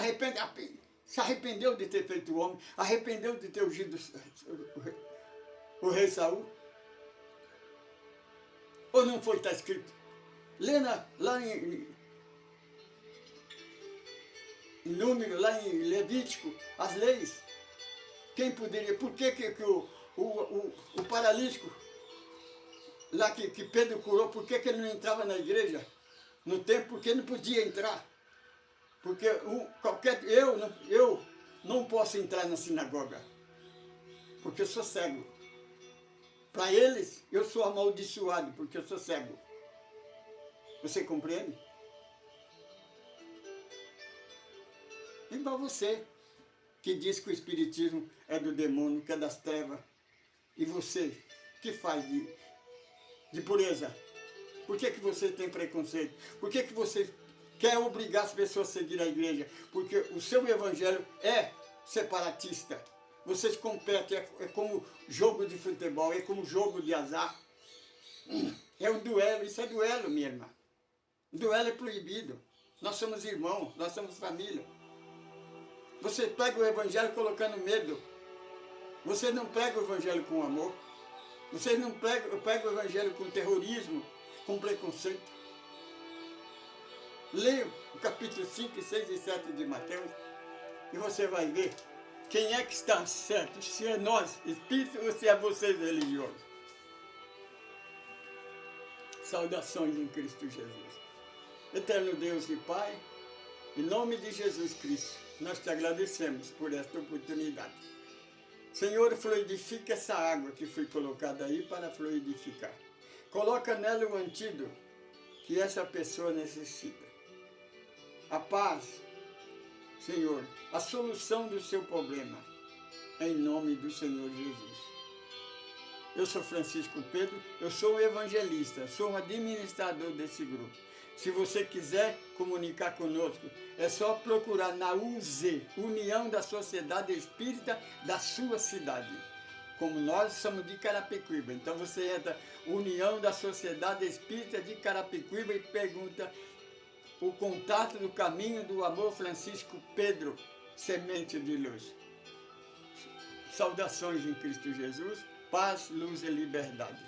se arrependeu de ter feito o homem, arrependeu de ter ungido o rei Saul. Ou não foi, está escrito? Lê lá em Número, lá em Levítico, as leis. Quem poderia, por que o paralítico, lá que Pedro curou, por que ele não entrava na igreja? No templo, porque não podia entrar. Porque eu não posso entrar na sinagoga, porque eu sou cego. Para eles, eu sou amaldiçoado, porque eu sou cego. Você compreende? Igual você, que diz que o espiritismo é do demônio, que é das trevas. E você, que faz de pureza? Por que você tem preconceito? Por que você quer obrigar as pessoas a seguir a igreja? Porque o seu evangelho é separatista. Vocês competem, é como jogo de futebol, é como jogo de azar. É um duelo, isso é duelo, minha irmã. Duelo é proibido. Nós somos irmãos, nós somos família. Você pega o evangelho colocando medo. Você não prega o evangelho com amor. Você não prega o evangelho com terrorismo, com preconceito. Leia o capítulo 5, 6 e 7 de Mateus e você vai ver quem é que está certo, se é nós, espíritos, ou se é vocês, religiosos. Saudações em Cristo Jesus. Eterno Deus e Pai, em nome de Jesus Cristo, nós te agradecemos por esta oportunidade. Senhor, fluidifica essa água que foi colocada aí para fluidificar. Coloca nela o antídoto que essa pessoa necessita. A paz, Senhor, a solução do seu problema, em nome do Senhor Jesus. Eu sou Francisco Pedro, eu sou um evangelista, sou um administrador desse grupo. Se você quiser comunicar conosco, é só procurar na UZ, União da Sociedade Espírita da sua cidade. Como nós somos de Carapicuíba, então você entra União da Sociedade Espírita de Carapicuíba e pergunta o contato do caminho do amor Francisco Pedro, semente de luz. Saudações em Cristo Jesus, paz, luz e liberdade.